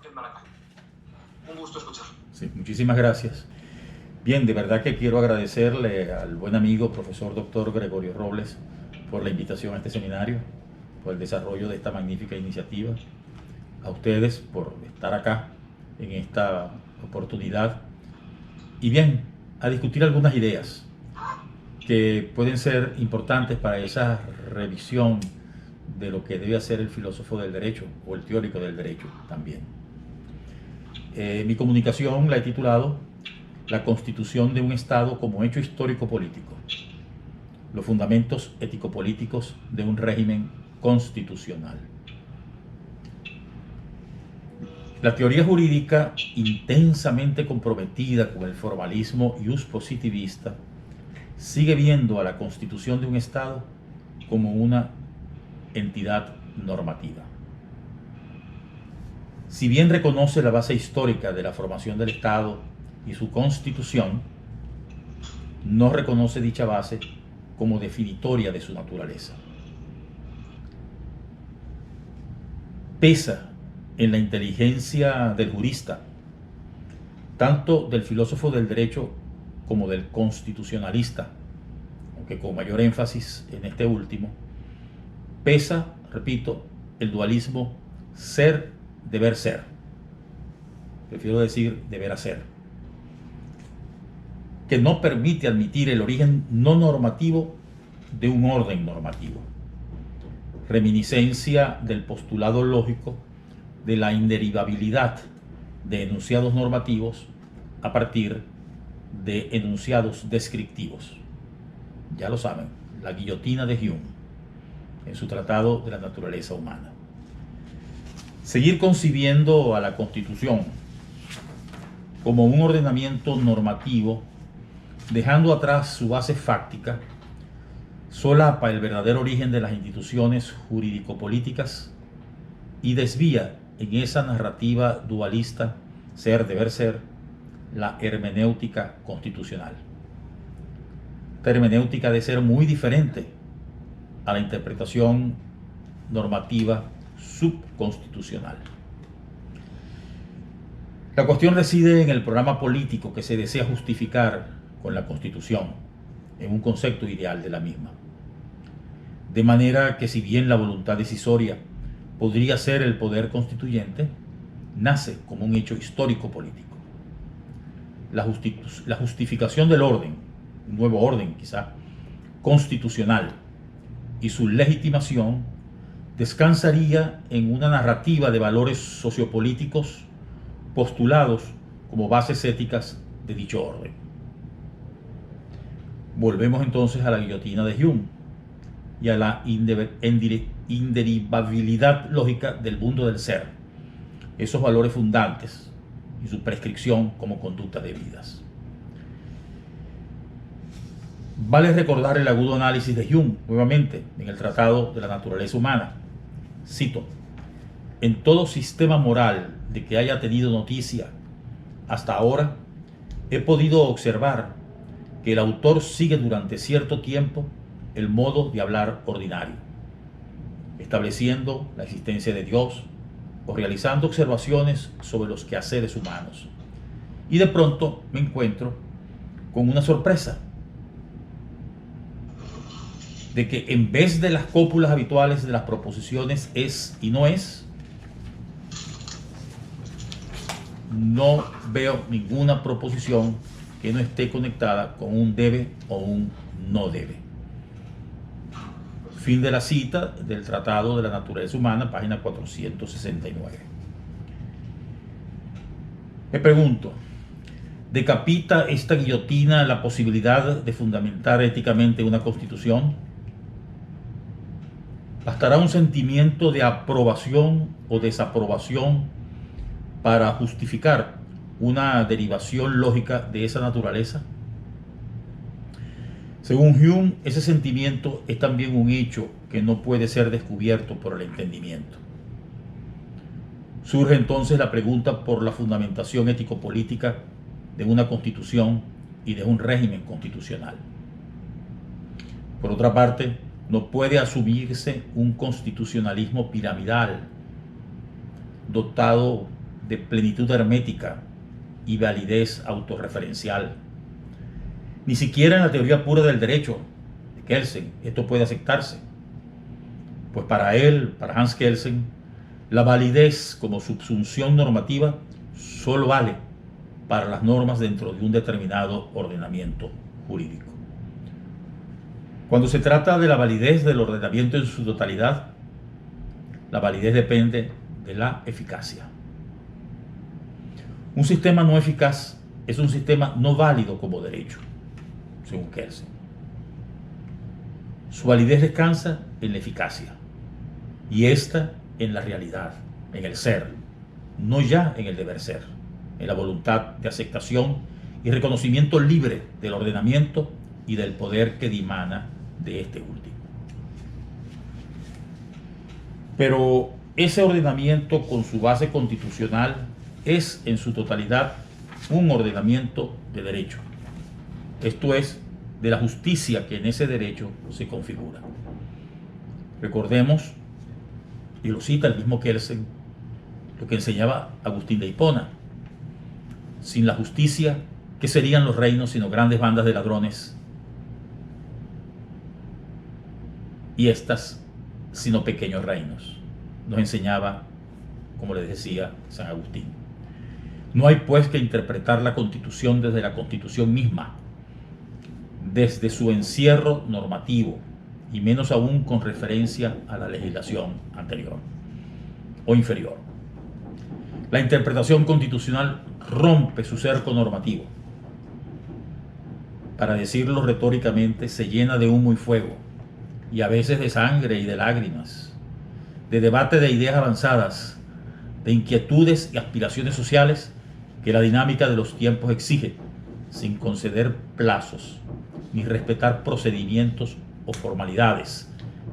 en Maracay. Un gusto escuchar. Sí, muchísimas gracias. Bien, de verdad que quiero agradecerle al buen amigo, profesor doctor Gregorio Robles, por la invitación a este seminario, por el desarrollo de esta magnífica iniciativa, a ustedes por estar acá en esta oportunidad y bien, a discutir algunas ideas que pueden ser importantes para esa revisión de lo que debe hacer el filósofo del derecho o el teórico del derecho también. Mi comunicación la he titulado La constitución de un Estado como hecho histórico-político, los fundamentos ético-políticos de un régimen constitucional. La teoría jurídica, intensamente comprometida con el formalismo iuspositivista, sigue viendo a la constitución de un Estado como una entidad normativa. Si bien reconoce la base histórica de la formación del Estado y su constitución, no reconoce dicha base como definitoria de su naturaleza. Pesa en la inteligencia del jurista, tanto del filósofo del derecho como del constitucionalista, aunque con mayor énfasis en este último, pesa, repito, el dualismo ser-deber ser. Prefiero decir deber hacer, que no permite admitir el origen no normativo de un orden normativo. Reminiscencia del postulado lógico de la inderivabilidad de enunciados normativos a partir de enunciados descriptivos. Ya lo saben, la guillotina de Hume en su Tratado de la Naturaleza Humana. Seguir concibiendo a la Constitución como un ordenamiento normativo, dejando atrás su base fáctica, solapa el verdadero origen de las instituciones jurídico-políticas y desvía en esa narrativa dualista ser-deber ser la hermenéutica constitucional. Esta hermenéutica de ser muy diferente a la interpretación normativa subconstitucional. La cuestión reside en el programa político que se desea justificar con la Constitución, en un concepto ideal de la misma. De manera que si bien la voluntad decisoria podría ser el poder constituyente, nace como un hecho histórico político. La justificación del orden, un nuevo orden quizá, constitucional, y su legitimación descansaría en una narrativa de valores sociopolíticos postulados como bases éticas de dicho orden. Volvemos entonces a la guillotina de Hume y a la inderivabilidad lógica del mundo del ser, esos valores fundantes y su prescripción como conducta de vidas. Vale recordar el agudo análisis de Hume, nuevamente, en el Tratado de la Naturaleza Humana. Cito: en todo sistema moral de que haya tenido noticia hasta ahora, he podido observar que el autor sigue durante cierto tiempo el modo de hablar ordinario, estableciendo la existencia de Dios o realizando observaciones sobre los quehaceres humanos. Y de pronto me encuentro con una sorpresa, de que en vez de las cópulas habituales de las proposiciones es y no es, no veo ninguna proposición que no esté conectada con un debe o un no debe. Fin de la cita del Tratado de la Naturaleza Humana, página 469. Me pregunto, ¿decapita esta guillotina la posibilidad de fundamentar éticamente una constitución? ¿Bastará un sentimiento de aprobación o desaprobación para justificar una derivación lógica de esa naturaleza? Según Hume, ese sentimiento es también un hecho que no puede ser descubierto por el entendimiento. Surge entonces la pregunta por la fundamentación ético-política de una constitución y de un régimen constitucional. Por otra parte, no puede asumirse un constitucionalismo piramidal, dotado de plenitud hermética y validez autorreferencial. Ni siquiera en la teoría pura del derecho de Kelsen esto puede aceptarse, pues para él, para Hans Kelsen, la validez como subsunción normativa solo vale para las normas dentro de un determinado ordenamiento jurídico. Cuando se trata de la validez del ordenamiento en su totalidad, la validez depende de la eficacia. Un sistema no eficaz es un sistema no válido como derecho, según Kelsen. Su validez descansa en la eficacia, y esta en la realidad, en el ser, no ya en el deber ser, en la voluntad de aceptación y reconocimiento libre del ordenamiento y del poder que dimana de este último. Pero ese ordenamiento con su base constitucional es en su totalidad un ordenamiento de derecho, esto es, de la justicia que en ese derecho se configura. Recordemos, y lo cita el mismo Kelsen, lo que enseñaba Agustín de Hipona: sin la justicia, ¿qué serían los reinos sino grandes bandas de ladrones? Y estas, sino pequeños reinos, nos enseñaba, como les decía San Agustín. No hay pues que interpretar la Constitución desde la Constitución misma, desde su encierro normativo, y menos aún con referencia a la legislación anterior o inferior. La interpretación constitucional rompe su cerco normativo. Para decirlo retóricamente, se llena de humo y fuego, y a veces de sangre y de lágrimas, de debate de ideas avanzadas, de inquietudes y aspiraciones sociales que la dinámica de los tiempos exige, sin conceder plazos ni respetar procedimientos o formalidades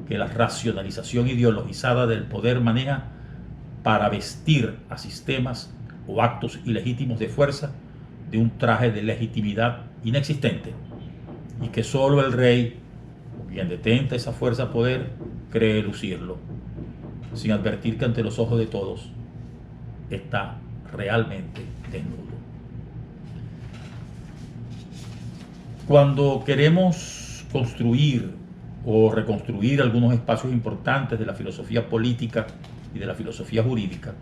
que la racionalización ideologizada del poder maneja para vestir a sistemas o actos ilegítimos de fuerza de un traje de legitimidad inexistente, y que solo el rey, quien detenta esa fuerza poder, cree lucirlo, sin advertir que ante los ojos de todos está realmente desnudo. Cuando queremos construir o reconstruir algunos espacios importantes de la filosofía política y de la filosofía jurídica,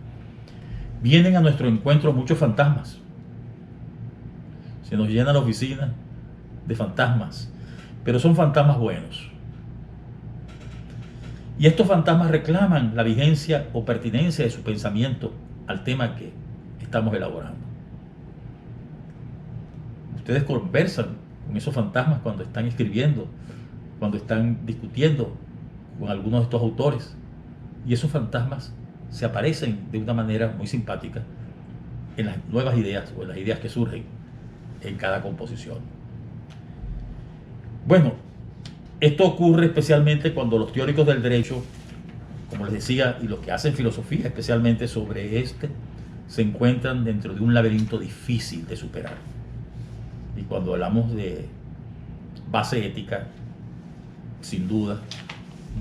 vienen a nuestro encuentro muchos fantasmas. Se nos llena la oficina de fantasmas, pero son fantasmas buenos. Y estos fantasmas reclaman la vigencia o pertinencia de su pensamiento al tema que estamos elaborando. Ustedes conversan con esos fantasmas cuando están escribiendo, cuando están discutiendo con algunos de estos autores, y esos fantasmas se aparecen de una manera muy simpática en las nuevas ideas o en las ideas que surgen en cada composición. Bueno, esto ocurre especialmente cuando los teóricos del derecho, como les decía, y los que hacen filosofía especialmente sobre este, se encuentran dentro de un laberinto difícil de superar. Y cuando hablamos de base ética, sin duda,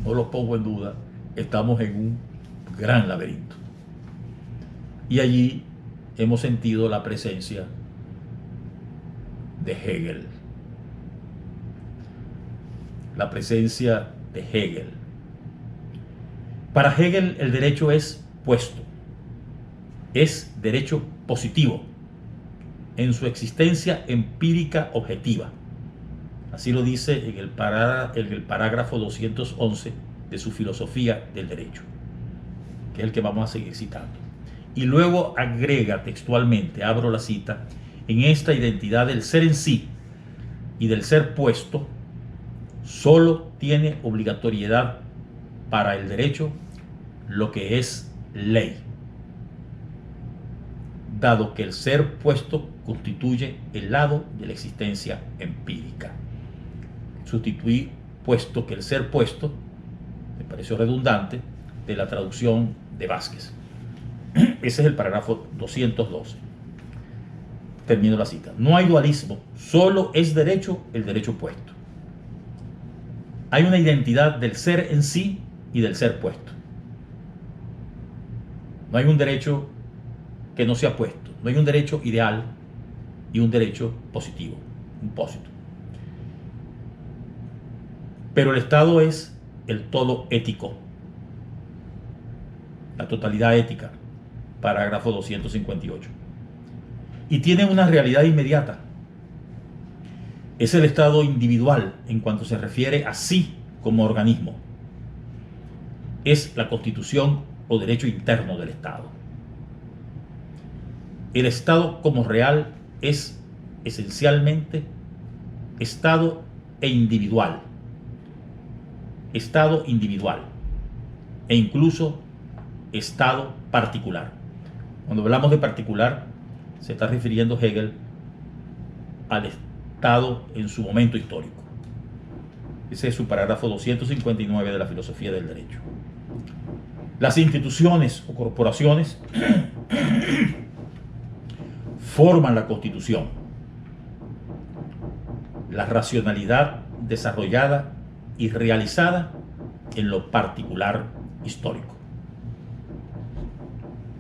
no lo pongo en duda, estamos en un gran laberinto. Y allí hemos sentido la presencia de Hegel. La presencia de Hegel. Para Hegel el derecho es puesto, es derecho positivo en su existencia empírica objetiva. Así lo dice en el parágrafo 211 de su filosofía del derecho, que es el que vamos a seguir citando. Y luego agrega textualmente, abro la cita, en esta identidad del ser en sí y del ser puesto, solo tiene obligatoriedad para el derecho lo que es ley, dado que el ser puesto constituye el lado de la existencia empírica. Sustituí puesto que el ser puesto, me pareció redundante, de la traducción de Vázquez. Ese es el parágrafo 212. Termino la cita. No hay dualismo, solo es derecho el derecho puesto. Hay una identidad del ser en sí y del ser puesto. No hay un derecho que no se ha puesto. No hay un derecho ideal y un derecho positivo, un pósito. Pero el Estado es el todo ético, la totalidad ética, parágrafo 258. Y tiene una realidad inmediata. Es el Estado individual en cuanto se refiere a sí como organismo. Es la constitución o derecho interno del Estado. El Estado como real es esencialmente Estado e individual. Estado individual e incluso Estado particular. Cuando hablamos de particular, se está refiriendo Hegel al Estado en su momento histórico. Ese es su parágrafo 259 de la filosofía del derecho. Las instituciones o corporaciones forman la Constitución. La racionalidad desarrollada y realizada en lo particular histórico.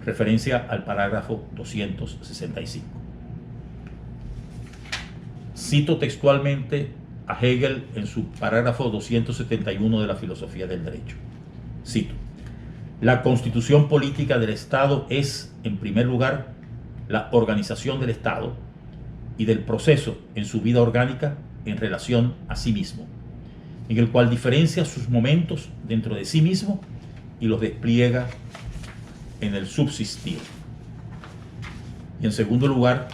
Referencia al parágrafo 265. Cito textualmente a Hegel en su parágrafo 271 de la filosofía del derecho. Cito: la constitución política del Estado es, en primer lugar, la organización del Estado y del proceso en su vida orgánica en relación a sí mismo, en el cual diferencia sus momentos dentro de sí mismo y los despliega en el subsistir. Y en segundo lugar,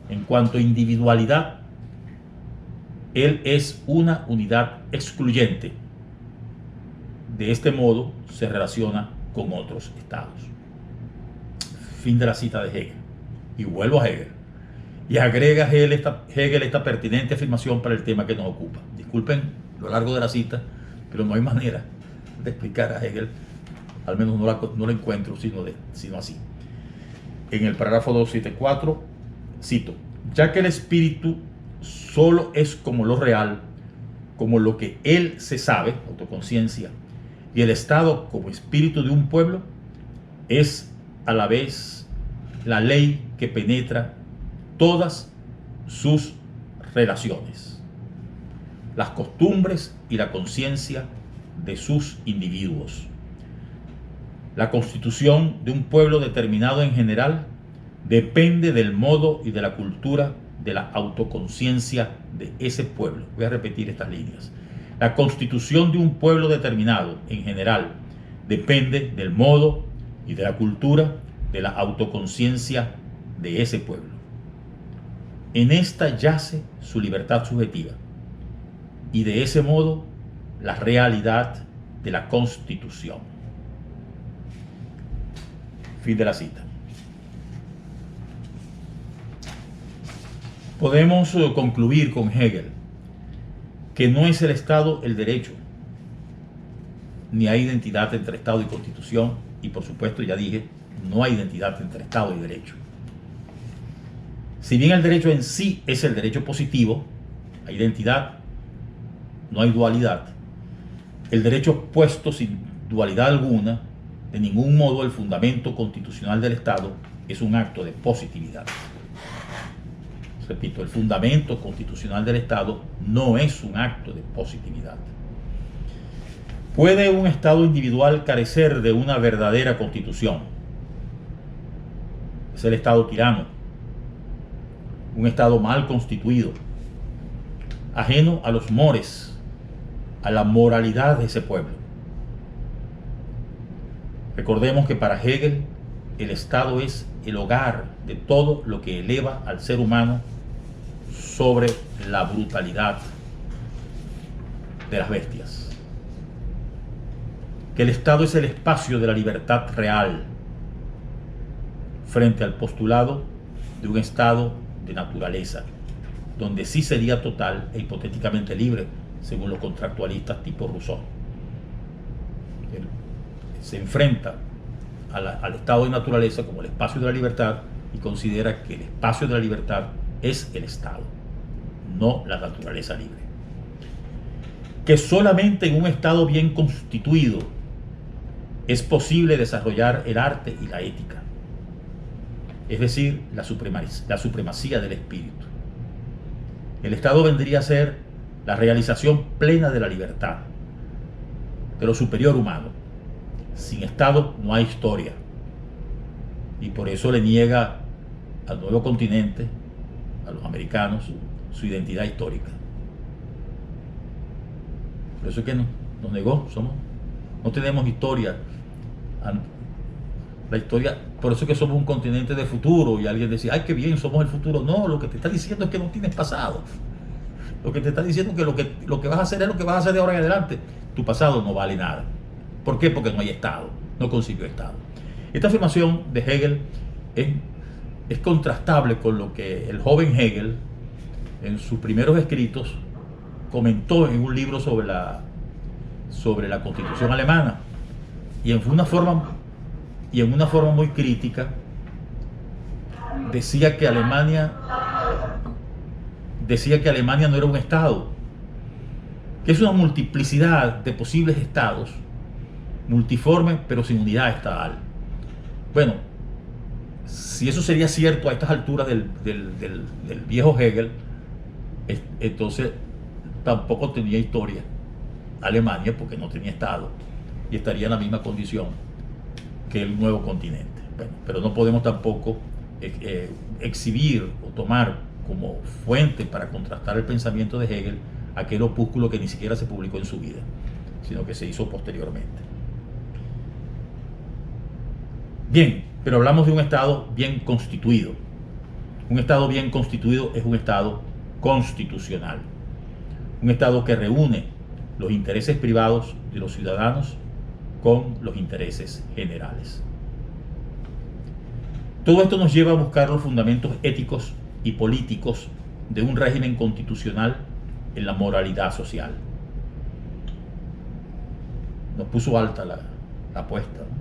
en cuanto a individualidad, él es una unidad excluyente. De este modo se relaciona con otros estados. Fin de la cita de Hegel. Y vuelvo a Hegel. Y agrega Hegel esta pertinente afirmación para el tema que nos ocupa. Disculpen lo largo de la cita, pero no hay manera de explicar a Hegel, al menos no lo encuentro, sino así. En el parágrafo 274, cito: ya que el espíritu solo es como lo real, como lo que él se sabe, autoconciencia, y el Estado como espíritu de un pueblo, es a la vez la ley que penetra todas sus relaciones, las costumbres y la conciencia de sus individuos. La constitución de un pueblo determinado en general depende del modo y de la cultura de la autoconciencia de ese pueblo. Voy a repetir estas líneas. La constitución de un pueblo determinado en general depende del modo y de la cultura de la autoconciencia de ese pueblo. En esta yace su libertad subjetiva y de ese modo la realidad de la Constitución. Fin de la cita. Podemos concluir con Hegel que no es el Estado el derecho, ni hay identidad entre Estado y Constitución, y por supuesto, ya dije, no hay identidad entre Estado y derecho. Si bien el derecho en sí es el derecho positivo, hay identidad, no hay dualidad. El derecho puesto sin dualidad alguna, de ningún modo el fundamento constitucional del Estado, es un acto de positividad. Repito, el fundamento constitucional del Estado no es un acto de positividad. ¿Puede un Estado individual carecer de una verdadera constitución? Es el Estado tirano, un Estado mal constituido, ajeno a los mores, a la moralidad de ese pueblo. Recordemos que para Hegel el Estado es el hogar de todo lo que eleva al ser humano sobre la brutalidad de las bestias. Que el Estado es el espacio de la libertad real frente al postulado de un estado de naturaleza, donde sí sería total e hipotéticamente libre, según los contractualistas tipo Rousseau. Se enfrenta al estado de naturaleza como el espacio de la libertad y considera que el espacio de la libertad es el Estado, no la naturaleza libre. Que solamente en un Estado bien constituido es posible desarrollar el arte y la ética. es decir, la supremacía del espíritu. El Estado vendría a ser la realización plena de la libertad, de lo superior humano. Sin Estado no hay historia. Y por eso le niega al nuevo continente, a los americanos, su identidad histórica. Por eso es que nos negó, no tenemos historia. La historia, por eso es que somos un continente de futuro. Y alguien decía, ay, qué bien, somos el futuro. No, lo que te está diciendo es que no tienes pasado. Lo que te está diciendo es que lo que vas a hacer es lo que vas a hacer de ahora en adelante. Tu pasado no vale nada. ¿Por qué? Porque no hay Estado, no consiguió Estado. Esta afirmación de Hegel es contrastable con lo que el joven Hegel, en sus primeros escritos, comentó en un libro sobre la Constitución alemana. Y en una forma muy crítica, decía que Alemania no era un Estado, que es una multiplicidad de posibles estados, multiforme pero sin unidad estatal. Bueno, si eso sería cierto a estas alturas del viejo Hegel, entonces tampoco tenía historia Alemania, porque no tenía Estado y estaría en la misma condición que el nuevo continente. Bueno, pero no podemos tampoco exhibir o tomar como fuente para contrastar el pensamiento de Hegel aquel opúsculo que ni siquiera se publicó en su vida, sino que se hizo posteriormente. Bien, pero hablamos de un Estado bien constituido. Un Estado bien constituido es un Estado constitucional. Un Estado que reúne los intereses privados de los ciudadanos con los intereses generales. Todo esto nos lleva a buscar los fundamentos éticos y políticos de un régimen constitucional en la moralidad social. Nos puso alta la apuesta, ¿no?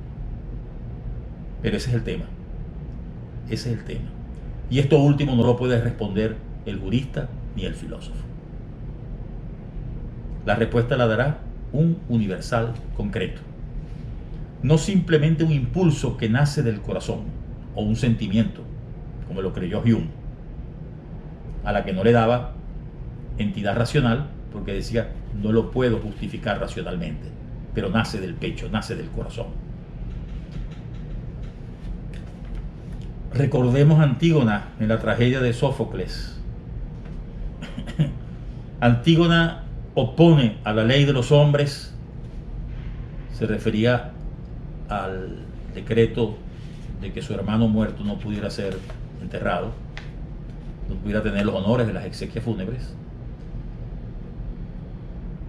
Pero ese es el tema. Ese es el tema. Y esto último no lo puede responder el jurista ni el filósofo. La respuesta la dará un universal concreto. No simplemente un impulso que nace del corazón o un sentimiento, como lo creyó Hume, a la que no le daba entidad racional, porque decía, no lo puedo justificar racionalmente, pero nace del pecho, nace del corazón. Recordemos a Antígona en la tragedia de Sófocles. Antígona opone a la ley de los hombres, se refería al decreto de que su hermano muerto no pudiera ser enterrado, no pudiera tener los honores de las exequias fúnebres.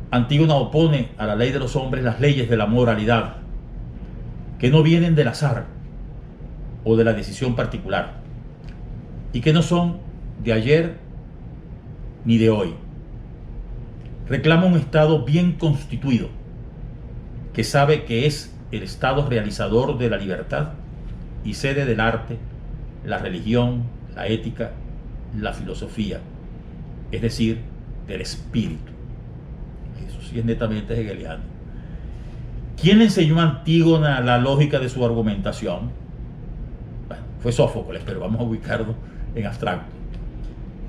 Antígona opone a la ley de los hombres las leyes de la moralidad, que no vienen del azar o de la decisión particular, y que no son de ayer ni de hoy. Reclama un Estado bien constituido, que sabe que es el Estado realizador de la libertad y sede del arte, la religión, la ética, la filosofía, es decir, del espíritu. Eso sí es netamente hegeliano. ¿Quién le enseñó a Antígona la lógica de su argumentación? Bueno, fue Sófocles, pero vamos a ubicarlo en abstracto.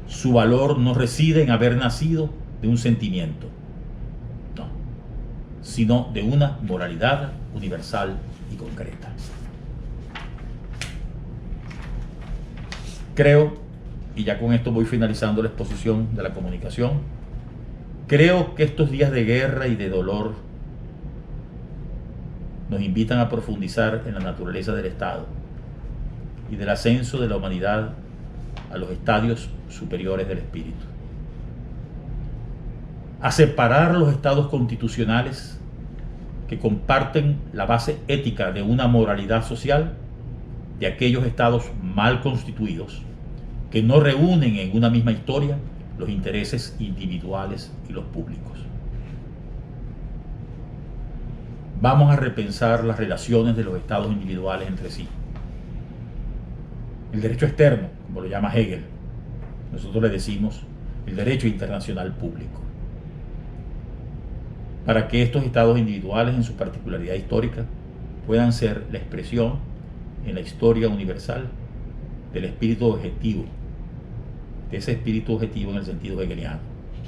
Su valor no reside en haber nacido de un sentimiento, no, sino de una moralidad universal y concreta. Creo, y ya con esto voy finalizando la exposición de la comunicación, creo que estos días de guerra y de dolor nos invitan a profundizar en la naturaleza del Estado y del ascenso de la humanidad a los estadios superiores del espíritu. A separar los estados constitucionales que comparten la base ética de una moralidad social de aquellos estados mal constituidos que no reúnen en una misma historia los intereses individuales y los públicos. Vamos a repensar las relaciones de los estados individuales entre sí. El derecho externo, como lo llama Hegel, nosotros le decimos el derecho internacional público. Para que estos estados individuales en su particularidad histórica puedan ser la expresión en la historia universal del espíritu objetivo, de ese espíritu objetivo en el sentido hegeliano,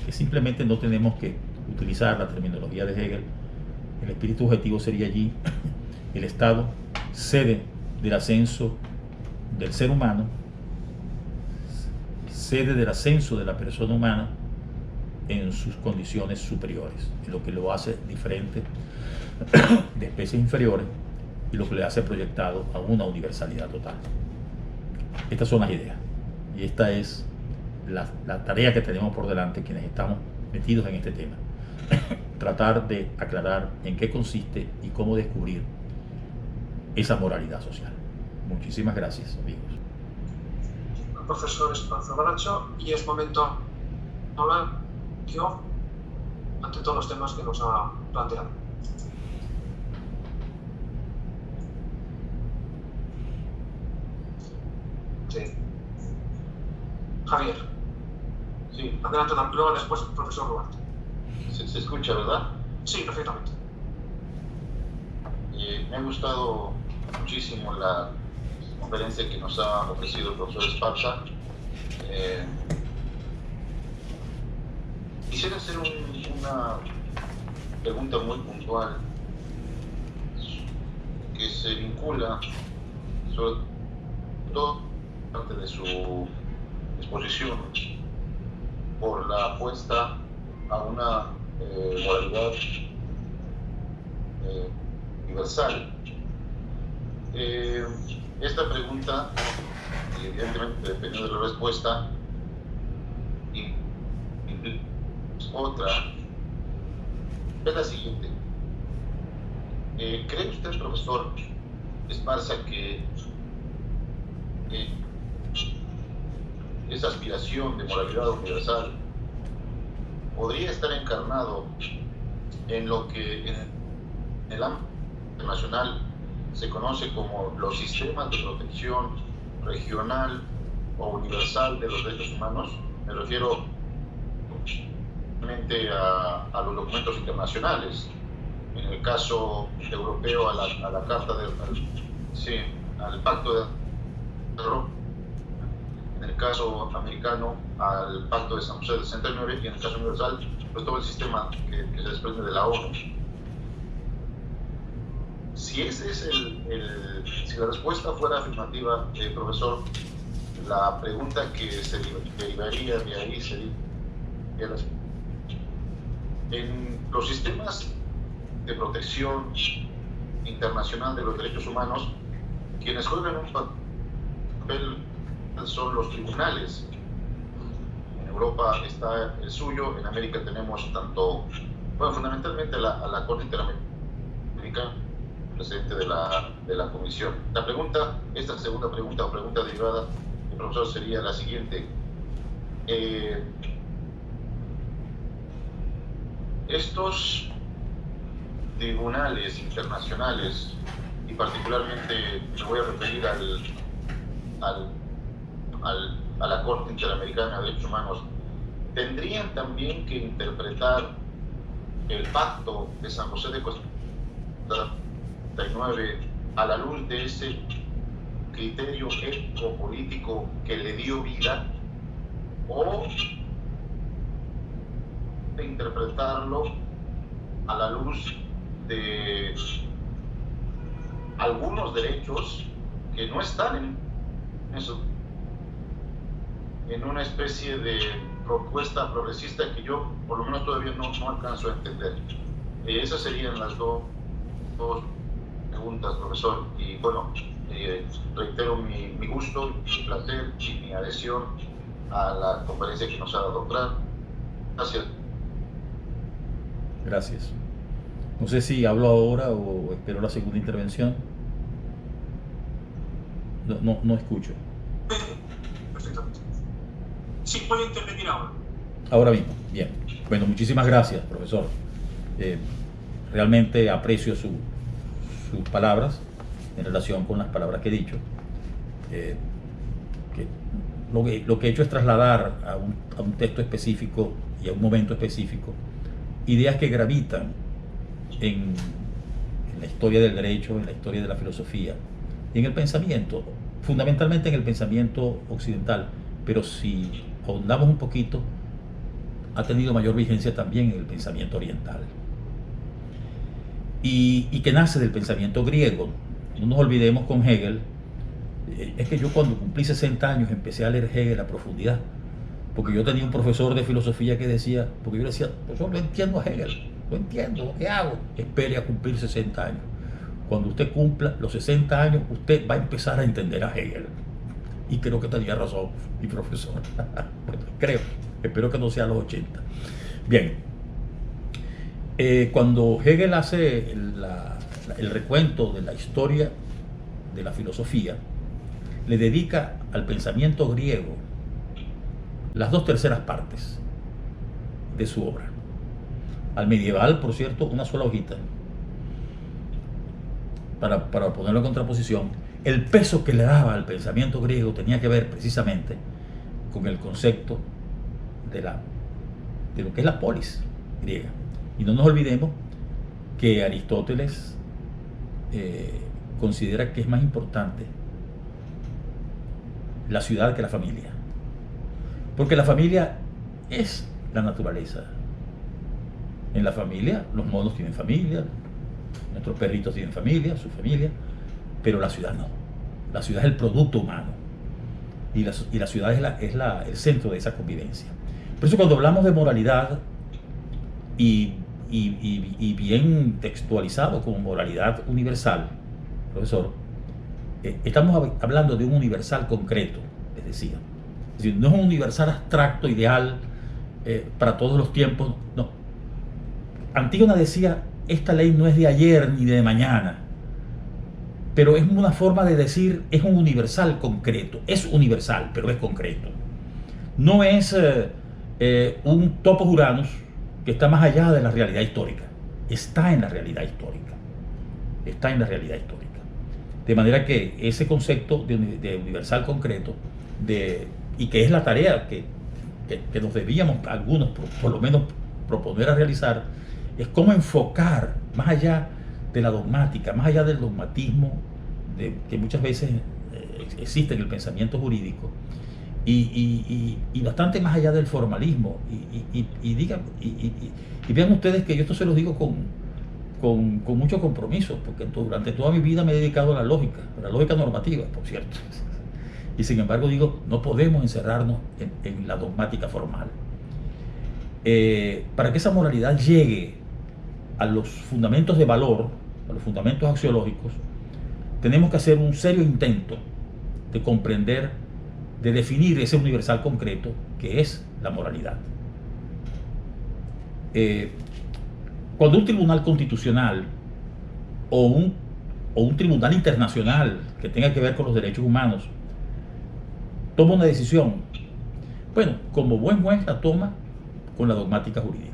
que simplemente no tenemos que utilizar la terminología de Hegel. El espíritu objetivo sería allí el estado sede del ascenso del ser humano, sede del ascenso de la persona humana en sus condiciones superiores, en lo que lo hace diferente de especies inferiores y lo que le hace proyectado a una universalidad total. Estas son las ideas y esta es la tarea que tenemos por delante quienes estamos metidos en este tema. Tratar de aclarar en qué consiste y cómo descubrir esa moralidad social. Muchísimas gracias, amigos. Profesor Esparza Baracho, y es momento de hablar yo ante todos los temas que nos ha planteado. Sí. Javier. Sí, Adelante, luego después profesor Duarte. se escucha, ¿verdad? Sí, perfectamente. Me ha gustado muchísimo la conferencia que nos ha ofrecido el profesor Esparza. Quisiera hacer una pregunta muy puntual que se vincula sobre todo parte de su exposición por la apuesta a una moralidad universal. Esta pregunta, y evidentemente dependiendo de la respuesta, y otra, es la siguiente. ¿Cree usted, profesor Esparza, que esa aspiración de moralidad universal podría estar encarnado en lo que en el ámbito internacional se conoce como los sistemas de protección regional o universal de los derechos humanos? Me refiero a los documentos internacionales. En el caso europeo, a la Carta al Pacto de Roma. En el caso americano, al Pacto de San José del 69, y en el caso universal, pues todo el sistema que se desprende de la ONU. Si ese es si la respuesta fuera afirmativa, profesor, la pregunta que se derivaría de ahí sería: en los sistemas de protección internacional de los derechos humanos, quienes juegan un papel son los tribunales. En Europa está el suyo, en América tenemos fundamentalmente a la Corte Interamericana, presidente de la Comisión. Esta segunda pregunta o pregunta derivada, profesor, sería la siguiente. Estos tribunales internacionales, y particularmente me voy a referir a la Corte Interamericana de Derechos Humanos, tendrían también que interpretar el Pacto de San José de Costa Rica a la luz de ese criterio ético-político que le dio vida, o de interpretarlo a la luz de algunos derechos que no están en una especie de propuesta progresista que yo por lo menos todavía no alcanzo a entender. Esas serían las dos preguntas, profesor, y bueno, reitero mi gusto, mi placer y mi adhesión a la conferencia que nos ha dado. Gracias. Gracias. No sé si hablo ahora o espero la segunda intervención. No escucho. Perfectamente. Sí, puede intervenir ahora. Ahora mismo, bien. Bueno, muchísimas gracias, profesor. Realmente aprecio sus palabras en relación con las palabras que he dicho. Lo que he hecho es trasladar a un texto específico y a un momento específico ideas que gravitan en la historia del derecho, en la historia de la filosofía y en el pensamiento fundamentalmente en el pensamiento occidental, pero si ahondamos un poquito, ha tenido mayor vigencia también en el pensamiento oriental. Y que nace del pensamiento griego. No nos olvidemos con Hegel. Es que yo cuando cumplí 60 años empecé a leer Hegel a profundidad, porque yo tenía un profesor de filosofía que decía, porque yo le decía, pues yo no entiendo a Hegel, no entiendo, ¿qué hago? Espere a cumplir 60 años. Cuando usted cumpla los 60 años, usted va a empezar a entender a Hegel. Y creo que tenía razón mi profesor. Bueno, creo, espero que no sea a los 80. Bien, cuando Hegel hace el recuento de la historia de la filosofía, le dedica al pensamiento griego las 2/3 partes de su obra. Al medieval, por cierto, una sola hojita. Para ponerlo en contraposición, el peso que le daba al pensamiento griego tenía que ver precisamente con el concepto de lo que es la polis griega. Y no nos olvidemos que Aristóteles considera que es más importante la ciudad que la familia, porque la familia es la naturaleza. En la familia, los monos tienen familia, nuestros perritos tienen familia, su familia, pero la ciudad no. La ciudad es el producto humano y la ciudad es el centro de esa convivencia. Por eso cuando hablamos de moralidad y bien textualizado como moralidad universal, profesor, estamos hablando de un universal concreto, les decía. Es decir, no es un universal abstracto, ideal, para todos los tiempos, no. Antígona decía, esta ley no es de ayer ni de mañana, pero es una forma de decir, es un universal concreto, es universal, pero es concreto. No es un topos Uranus que está más allá de la realidad histórica, está en la realidad histórica, está en la realidad histórica. De manera que ese concepto de universal concreto, y que es la tarea que nos debíamos algunos por lo menos proponer a realizar, es cómo enfocar más allá de la dogmática, más allá del dogmatismo que muchas veces existe en el pensamiento jurídico, y bastante más allá del formalismo. Y vean ustedes que yo esto se los digo con mucho compromiso, porque durante toda mi vida me he dedicado a la lógica normativa, por cierto. Y sin embargo digo, no podemos encerrarnos en la dogmática formal. Para que esa moralidad llegue a los fundamentos de valor, a los fundamentos axiológicos, tenemos que hacer un serio intento de comprender, de definir ese universal concreto que es la moralidad. Cuando un tribunal constitucional o un tribunal internacional que tenga que ver con los derechos humanos toma una decisión, bueno, como buen juez la toma con la dogmática jurídica.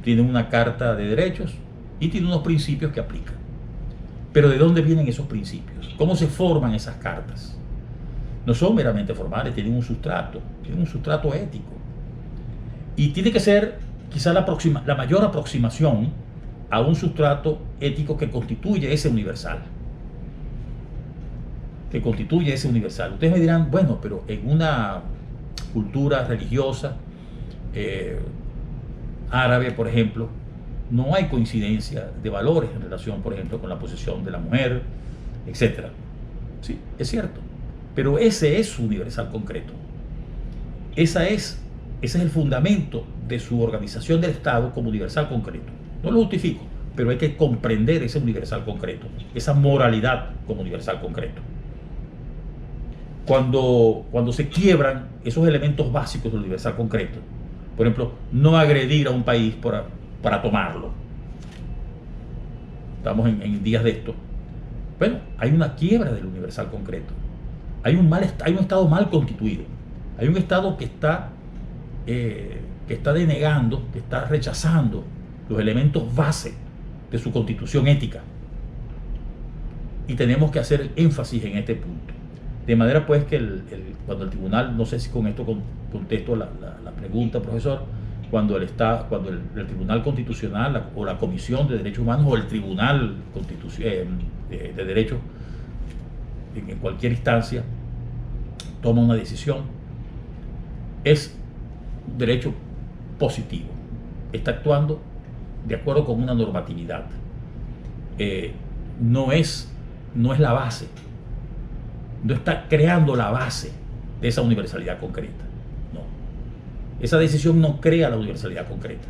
Tiene una carta de derechos y tiene unos principios que aplica. Pero ¿de dónde vienen esos principios? ¿Cómo se forman esas cartas? No son meramente formales, tienen un sustrato ético. Y tiene que ser quizá la mayor aproximación a un sustrato ético que constituye ese universal. Ustedes me dirán, bueno, pero en una cultura religiosa árabe, por ejemplo, no hay coincidencia de valores en relación, por ejemplo, con la posición de la mujer, etc. Sí, es cierto, pero ese es su universal concreto. Ese es el fundamento de su organización del Estado como universal concreto. No lo justifico, pero hay que comprender ese universal concreto, esa moralidad como universal concreto. Cuando se quiebran esos elementos básicos del universal concreto, por ejemplo, no agredir a un país para tomarlo. Estamos en días de esto. Bueno, hay una quiebra del universal concreto. Hay un Estado mal constituido. Hay un Estado que está denegando, que está rechazando los elementos base de su constitución ética. Y tenemos que hacer énfasis en este punto. De manera pues que cuando el tribunal, no sé si con esto contesto la pregunta, profesor, cuando el Tribunal Constitucional o la Comisión de Derechos Humanos o el Tribunal de Derechos en cualquier instancia toma una decisión, es un derecho positivo, está actuando de acuerdo con una normatividad, no es la base, no está creando la base de esa universalidad concreta, no. Esa decisión no crea la universalidad concreta,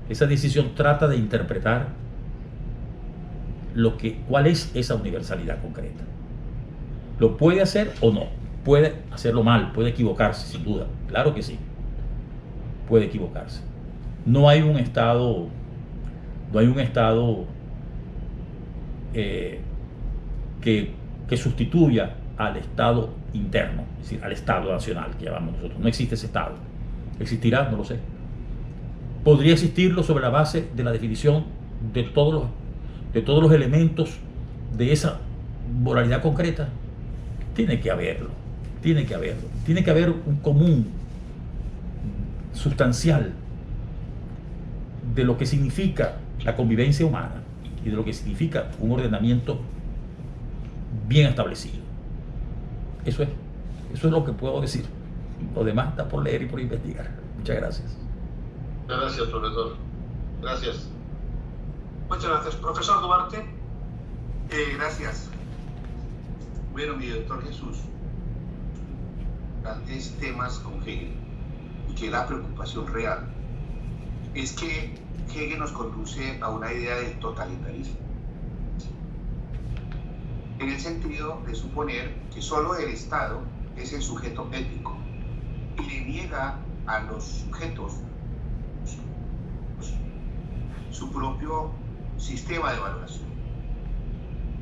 esa decisión trata de interpretar cuál es esa universalidad concreta. ¿Lo puede hacer o no? Puede hacerlo mal, puede equivocarse, sin duda, claro que sí, puede equivocarse. No hay un estado que sustituya al estado interno, es decir, al estado nacional que llamamos nosotros. No existe ese estado. ¿Existirá? No lo sé. ¿Podría existirlo sobre la base de la definición de todos los elementos de esa moralidad concreta? Tiene que haberlo. Tiene que haber un común sustancial de lo que significa la convivencia humana y de lo que significa un ordenamiento bien establecido. Eso es lo que puedo decir. Lo demás está por leer y por investigar. Muchas gracias. Gracias, profesor. Gracias. Muchas gracias. Profesor Duarte. Gracias. Bueno, mi doctor Jesús, grandes temas con Hegel, y que la preocupación real es que Hegel nos conduce a una idea de totalitarismo, en el sentido de suponer que solo el Estado es el sujeto ético y le niega a los sujetos su propio sistema de valoración.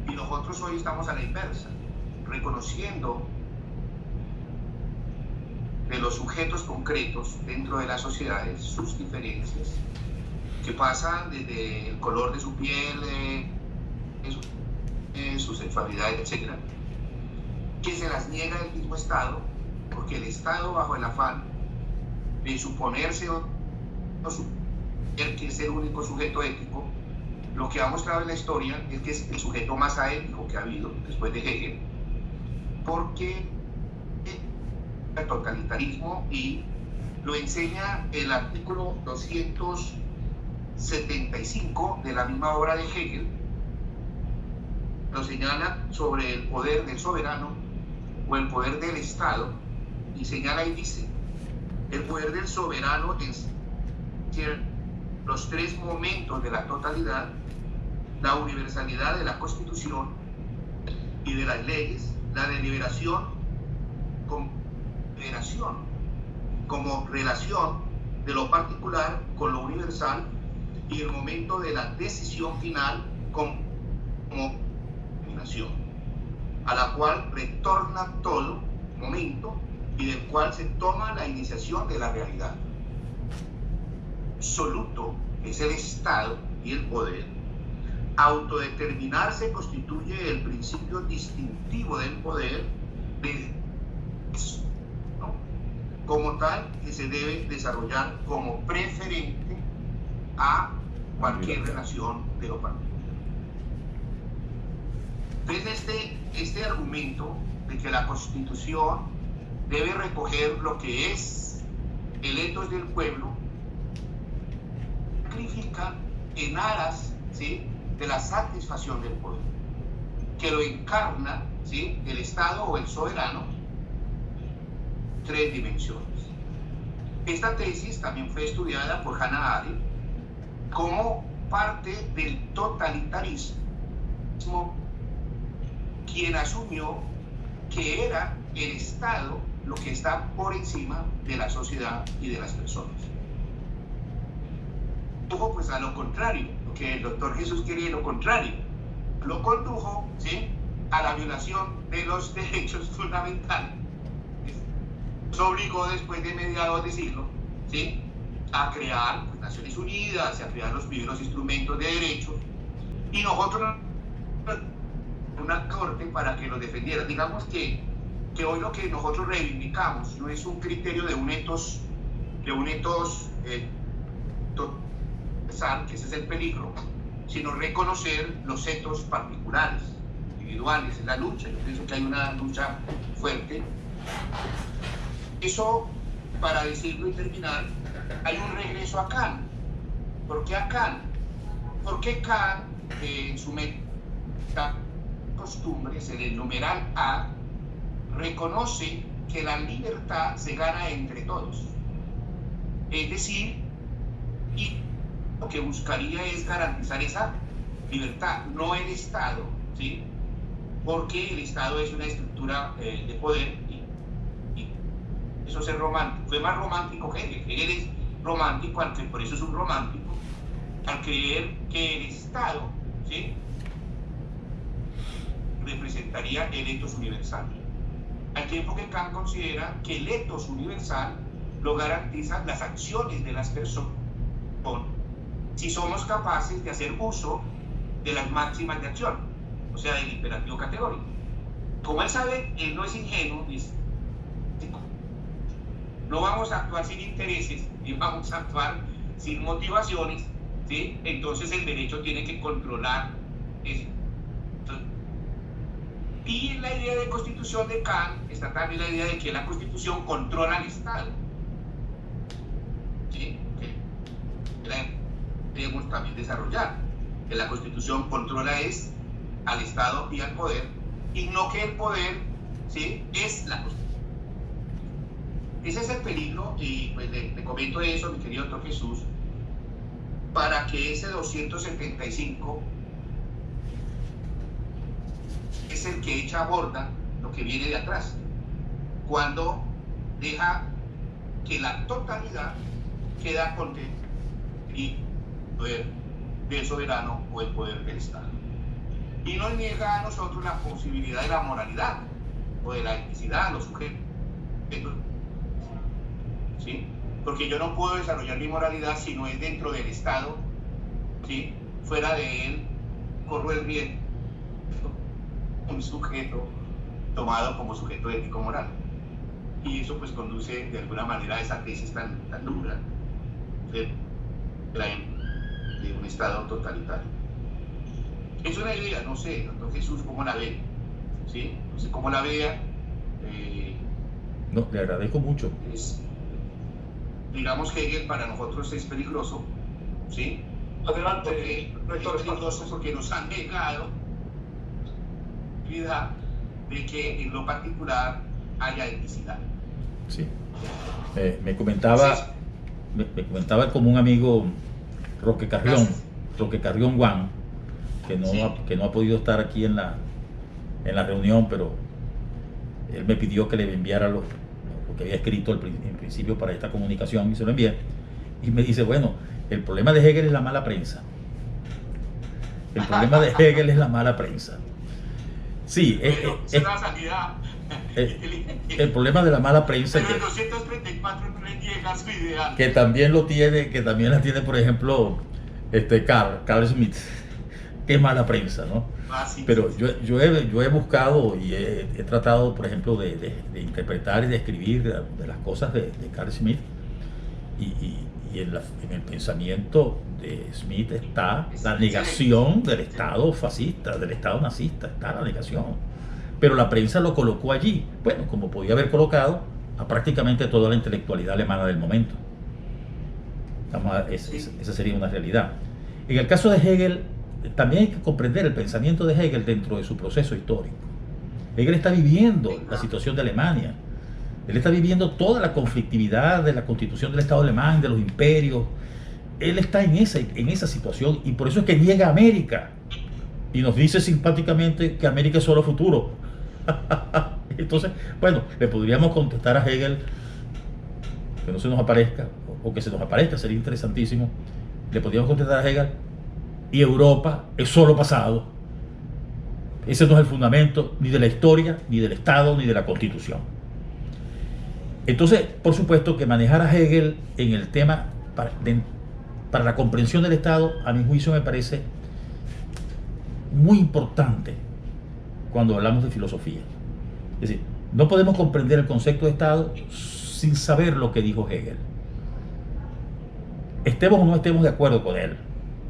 Y nosotros hoy estamos a la inversa, reconociendo de los sujetos concretos dentro de las sociedades sus diferencias, que pasan desde el color de su piel, su sexualidad, etc., que se las niega el mismo Estado, porque el Estado, bajo el afán de suponerse que es el único sujeto ético, lo que ha mostrado en la historia es que es el sujeto más aético que ha habido después de Hegel, porque el totalitarismo, y lo enseña el artículo 275 de la misma obra de Hegel, lo señala sobre el poder del soberano o el poder del Estado, y señala y dice: el poder del soberano es los tres momentos de la totalidad, la universalidad de la Constitución y de las leyes, la deliberación como relación de lo particular con lo universal, y el momento de la decisión final como dominación, a la cual retorna todo momento y del cual se toma la iniciación de la realidad. Absoluto es el Estado y el poder. Autodeterminarse constituye el principio distintivo del poder, ¿no?, como tal, que se debe desarrollar como preferente a cualquier relación de lo particular. Entonces, este argumento de que la Constitución debe recoger lo que es el ethos del pueblo, sacrifica en aras, ¿sí?, de la satisfacción del poder, que lo encarna, ¿sí?, el Estado o el soberano, tres dimensiones. Esta tesis también fue estudiada por Hannah Arendt como parte del totalitarismo, quien asumió que era el Estado lo que está por encima de la sociedad y de las personas. Condujo pues a lo contrario, lo que el doctor Jesús quería, lo contrario, lo condujo, ¿sí?, a la violación de los derechos fundamentales. Nos obligó después de mediados de siglo, ¿sí?, a crear pues, Naciones Unidas, a crear los primeros instrumentos de derechos, y nosotros una corte para que los defendiera. Digamos que hoy lo que nosotros reivindicamos no es un criterio de un ethos que ese es el peligro, sino reconocer los ethos particulares. individuales en la lucha. Yo pienso que hay una lucha fuerte. Eso, para decirlo y terminar, hay un regreso a Kant. ¿Por qué a Kant? Porque Kant, en su costumbres, en el numeral A, reconoce que la libertad se gana entre todos. Es decir, y lo que buscaría es garantizar esa libertad, no el Estado, ¿sí? Porque el Estado es una estructura de poder y eso es romántico. Fue más romántico Hegel. Hegel es romántico, por eso es un romántico, al creer que el Estado, ¿sí?, representaría el ethos universal. Al tiempo que Kant considera que el ethos universal lo garantizan las acciones de las personas si somos capaces de hacer uso de las máximas de acción, o sea, del imperativo categórico. Como él sabe, él no es ingenuo, dice, no vamos a actuar sin intereses, ni vamos a actuar sin motivaciones, ¿sí? Entonces el derecho tiene que controlar eso. Y en la idea de constitución de Kant está también la idea de que la constitución controla al Estado. ¿Sí? Que la debemos también desarrollar. Que la constitución controla es al Estado y al poder, y no que el poder, ¿sí?, es la constitución. Ese es el peligro, y pues le comento eso, mi querido doctor Jesús, para que ese 275 es el que echa a borda lo que viene de atrás, cuando deja que la totalidad queda con el poder del soberano o el poder del Estado. Y nos niega a nosotros la posibilidad de la moralidad o de la eticidad, los sujetos, ¿sí? Porque yo no puedo desarrollar mi moralidad si no es dentro del Estado, ¿sí? Fuera de él corro el riesgo un sujeto tomado como sujeto ético moral, y eso pues conduce de alguna manera a esa tesis tan dura de un Estado totalitario. Es una idea, no sé, doctor Jesús, cómo la ve, ¿sí? No sé cómo la vea. No, le agradezco mucho. Digamos que Hegel para nosotros es peligroso, ¿sí? Adelante, rector. Es peligroso porque nos han negado de que en lo particular haya eticidad. Sí. Me comentaba el común amigo Roque Carrión Juan, que no ha podido estar aquí en la reunión, pero él me pidió que le enviara lo que había escrito en principio para esta comunicación, y se lo envié, y me dice, bueno, el problema de Hegel es la mala prensa. El problema de Hegel es la mala prensa. Sí, el problema de la mala prensa pero el 234 no le niega su idea. Que también la tiene, por ejemplo, Carl Smith, que es mala prensa, ¿no? Sí, pero sí. Yo he buscado y he tratado, por ejemplo, de interpretar y de escribir de las cosas de Carl Smith, y en el pensamiento de Smith está la negación del Estado fascista, del Estado nazista, está la negación. Pero la prensa lo colocó allí, bueno, como podía haber colocado a prácticamente toda la intelectualidad alemana del momento. Esa sería una realidad. En el caso de Hegel, también hay que comprender el pensamiento de Hegel dentro de su proceso histórico. Hegel está viviendo la situación de Alemania. Él está viviendo toda la conflictividad de la constitución del Estado alemán, de los imperios. Él está en esa situación, y por eso es que niega a América y nos dice simpáticamente que América es solo futuro. Entonces, bueno, le podríamos contestar a Hegel, que no se nos aparezca, o que se nos aparezca, sería interesantísimo. Le podríamos contestar a Hegel, y Europa es solo pasado. Ese no es el fundamento ni de la historia, ni del Estado, ni de la Constitución. Entonces, por supuesto que manejar a Hegel en el tema para la comprensión del Estado, a mi juicio, me parece muy importante cuando hablamos de filosofía. Es decir, no podemos comprender el concepto de Estado sin saber lo que dijo Hegel. Estemos o no estemos de acuerdo con él.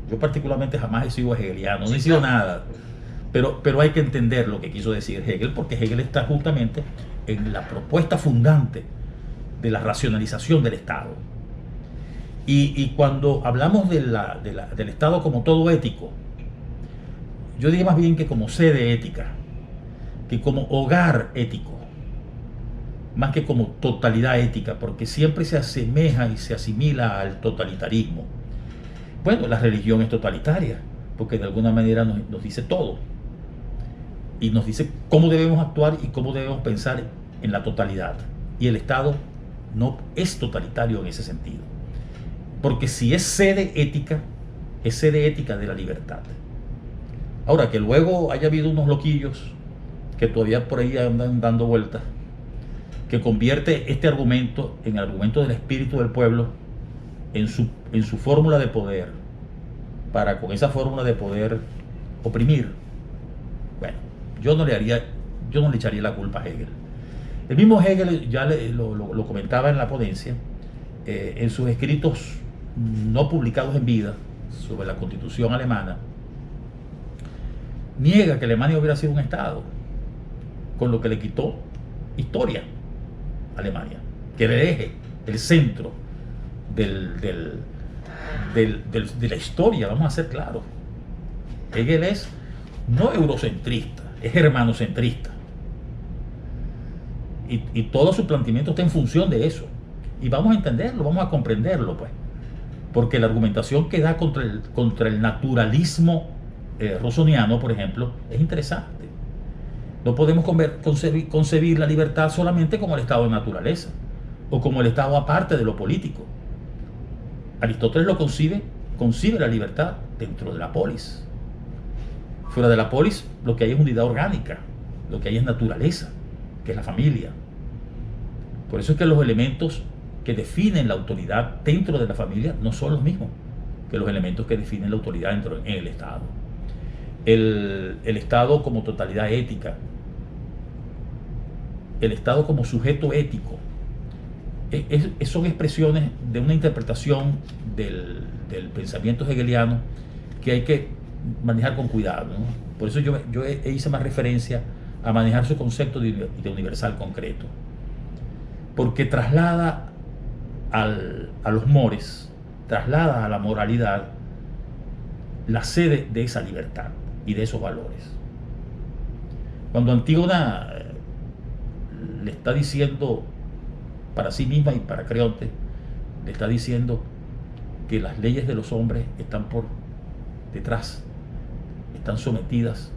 Yo particularmente jamás he sido hegeliano, no he sido nada. Pero hay que entender lo que quiso decir Hegel, porque Hegel está justamente en la propuesta fundante de la racionalización del Estado. Y cuando hablamos del Estado como todo ético, yo diría más bien que como sede ética, que como hogar ético, más que como totalidad ética, porque siempre se asemeja y se asimila al totalitarismo. Bueno, la religión es totalitaria, porque de alguna manera nos dice todo. Y nos dice cómo debemos actuar y cómo debemos pensar en la totalidad. Y el Estado no es totalitario en ese sentido. Porque si es sede ética de la libertad. Ahora, que luego haya habido unos loquillos que todavía por ahí andan dando vueltas, que convierte este argumento en el argumento del espíritu del pueblo, en su fórmula de poder, para con esa fórmula de poder oprimir. Bueno, yo no le echaría la culpa a Hegel. El mismo Hegel, ya lo comentaba en la ponencia, en sus escritos no publicados en vida sobre la Constitución alemana, niega que Alemania hubiera sido un Estado, con lo que le quitó historia a Alemania, que era el eje, el centro de la historia. Vamos a ser claros. Hegel es no eurocentrista, es germanocentrista. Y todo su planteamiento está en función de eso. Y vamos a entenderlo, vamos a comprenderlo, pues. Porque la argumentación que da contra el naturalismo rousseauiano, por ejemplo, es interesante. No podemos concebir la libertad solamente como el estado de naturaleza o como el estado aparte de lo político. Aristóteles lo concibe la libertad dentro de la polis. Fuera de la polis, lo que hay es unidad orgánica, lo que hay es naturaleza, que es la familia. Por eso es que los elementos que definen la autoridad dentro de la familia no son los mismos que los elementos que definen la autoridad en el Estado. El Estado como totalidad ética, el Estado como sujeto ético, son expresiones de una interpretación del pensamiento hegeliano que hay que manejar con cuidado, ¿no? Por eso yo hice más referencia a manejar su concepto de universal concreto, porque traslada a los mores, traslada a la moralidad la sede de esa libertad y de esos valores. Cuando Antígona le está diciendo para sí misma y para Creonte, le está diciendo que las leyes de los hombres están por detrás, están sometidas,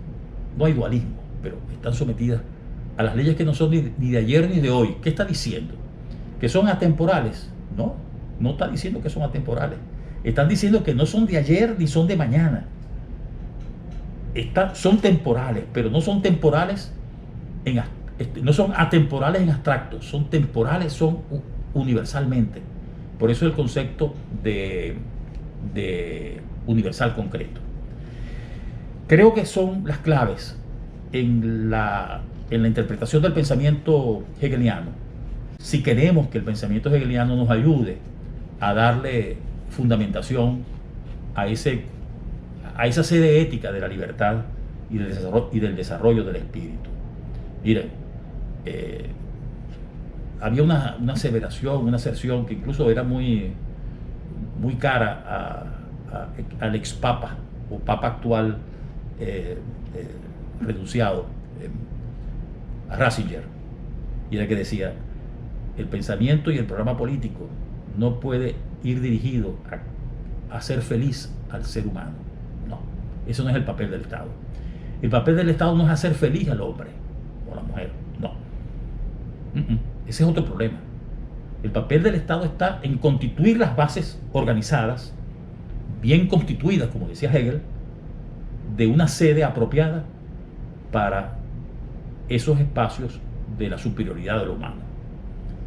no hay dualismo, pero están sometidas a las leyes que no son ni de ayer ni de hoy. ¿Qué está diciendo? ¿Que son atemporales? No está diciendo que son atemporales. Están diciendo que no son de ayer ni son de mañana. Son temporales, pero no son temporales no son atemporales en abstracto, son temporales, son universalmente. Por eso el concepto de universal concreto. Creo que son las claves en la interpretación del pensamiento hegeliano. Si queremos que el pensamiento hegeliano nos ayude a darle fundamentación a esa sede ética de la libertad y del desarrollo del espíritu. Miren, había una aseveración, una aserción que incluso era muy cara al ex papa o papa actual renunciado, a Ratzinger, y era que decía: el pensamiento y el programa político no puede ir dirigido a hacer feliz al ser humano. No, eso no es el papel del Estado. El papel del Estado no es hacer feliz al hombre o a la mujer, no. Ese es otro problema. El papel del Estado está en constituir las bases organizadas, bien constituidas, como decía Hegel, de una sede apropiada para esos espacios de la superioridad de lo humano.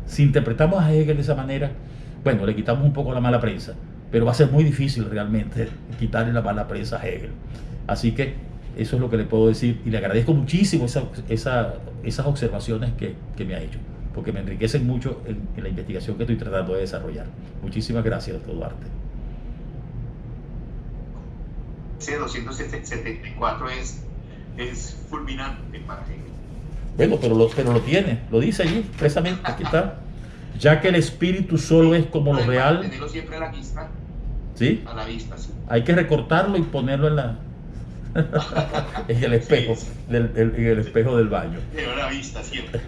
Si interpretamos a Hegel de esa manera, bueno, le quitamos un poco la mala prensa, pero va a ser muy difícil realmente quitarle la mala prensa a Hegel. Así que eso es lo que le puedo decir, y le agradezco muchísimo esas observaciones que me ha hecho, porque me enriquecen mucho en la investigación que estoy tratando de desarrollar. Muchísimas gracias, doctor Duarte. C274 es es fulminante para él. Bueno, pero lo tiene, lo dice allí, expresamente, aquí está. Ya que el espíritu solo es como lo real, Tenerlo siempre a la vista, ¿sí? a la vista, sí. Hay que recortarlo y ponerlo en la en el espejo, Sí. en el espejo del baño. Pero a la vista siempre.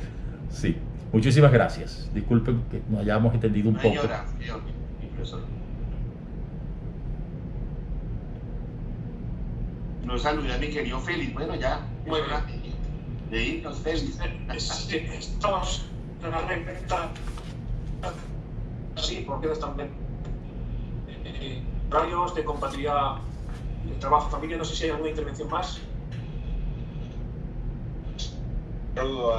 Sí. Muchísimas gracias. Disculpen que nos hayamos entendido un poco. Señora, señor, mi profesor. Nos saluda mi querido Félix. Bueno, ya. Muy es hora de irnos, Félix. Estamos en la recta. Sí, porque también horarios de compatibilidad de trabajo, familia. No sé si hay alguna intervención más. Un saludo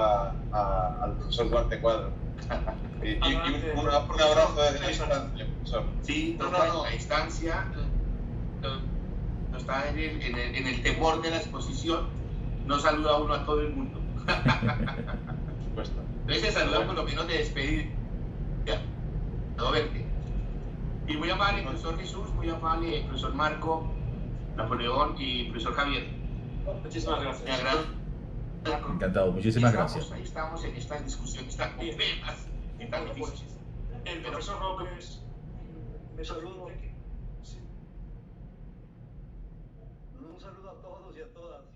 al profesor Duarte Cuadro. Y un abrazo desde la distancia, profesor. Sí, no, a distancia. No está en el temor de la exposición. No saluda uno a todo el mundo. Por supuesto. Entonces se saluda por lo menos de despedir. Ya. No verte. Y muy amable, profesor Jesús, muy amable, profesor Marco, Napoleón y profesor Javier. Muchísimas gracias. Me agrada. Encantado, muchísimas gracias. Ahí estamos en esta discusión, tan complejas y tan difíciles. El profesor López me saludo. Un saludo a todos y a todas.